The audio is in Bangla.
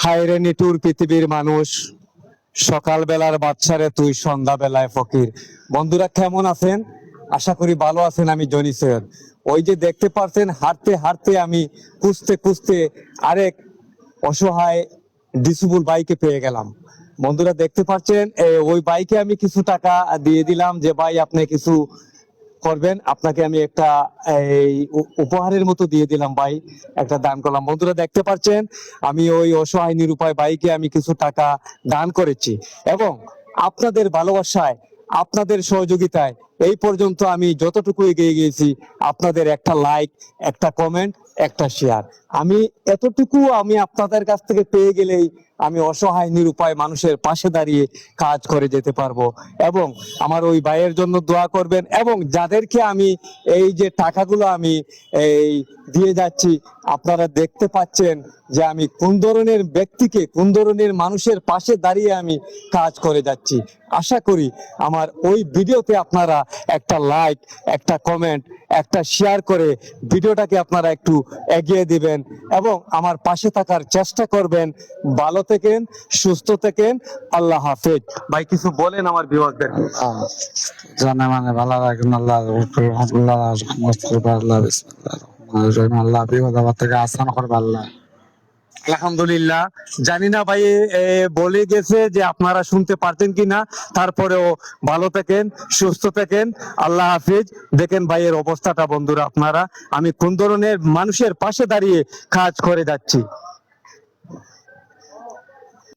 হায়রে নিটুর পৃথিবীর মানুষ, সকালবেলার বাচ্চারে তুই সন্ধ্যাবেলায় ফকির। বন্ধুরা কেমন আছেন? আশা করি ভালো আছেন। আমি জনি সৈয়দ। ওই যে দেখতে পাচ্ছেন, হাঁটতে হাঁটতে আমি খুঁজতে খুঁজতে আরেক অসহায় ডিসেবল বাইকে পেয়ে গেলাম। বন্ধুরা দেখতে পাচ্ছেন, ওই বাইকে আমি কিছু টাকা দিয়ে দিলাম যে ভাই আপনি কিছু করবেন, আপনাকে আমি একটা এই উপহারের মতো দিয়ে দিলাম ভাই, একটা দান করলাম। বন্ধুরা দেখতে পাচ্ছেন, আমি ওই অসহায় নিরুপায় ভাইকে আমি কিছু টাকা দান করেছি এবং আপনাদের ভালোবাসায়, আপনাদের সহযোগিতায় এই পর্যন্ত আমি যতটুকু এগিয়ে গিয়েছি, আপনাদের একটা লাইক, একটা কমেন্ট, একটা শেয়ার, আমি এতটুকু আমি আপনাদের কাছ থেকে পেয়ে গেলেই আমি অসহায় নিরুপায় মানুষের পাশে দাঁড়িয়ে কাজ করে যেতে পারবো। এবং আমার ওই ভাইয়ের জন্য দোয়া করবেন। এবং যাদেরকে আমি এই যে টাকাগুলো আমি এই দিয়ে যাচ্ছি, আপনারা দেখতে পাচ্ছেন যে আমি কোন ধরনের ব্যক্তিকে, কোন ধরনের মানুষের পাশে দাঁড়িয়ে আমি কাজ করে যাচ্ছি। আশা করি আমার ওই ভিডিওতে আপনারা একটা লাইক, একটা কমেন্ট, একটা শেয়ার করে ভিডিওটাকে আপনারা একটু এগিয়ে দিবেন এবং আমার পাশে থাকার চেষ্টা করবেন। ভালো থাকেন, সুস্থ থাকেন। আল্লাহ হাফেজ। ভাই কিছু বলেন আমার ভিউয়ারদের। জানে মানে ভালো রাখেন, আল্লাহ আল্লাহ আল্লাহ বিসমিল্লাহির আল্লাহ বিপদ আপদ থেকে আসান করবে আল্লাহ। আলহামদুলিল্লাহ। জানি না ভাই বলে গেছে যে আপনারা শুনতে পারতেন কিনা, তারপরেও ভালো থাকেন, সুস্থ থাকেন। আল্লাহ হাফিজ। দেখেন ভাইয়ের অবস্থাটা বন্ধুরা আপনারা, আমি কোন ধরনের মানুষের পাশে দাঁড়িয়ে কাজ করে যাচ্ছি।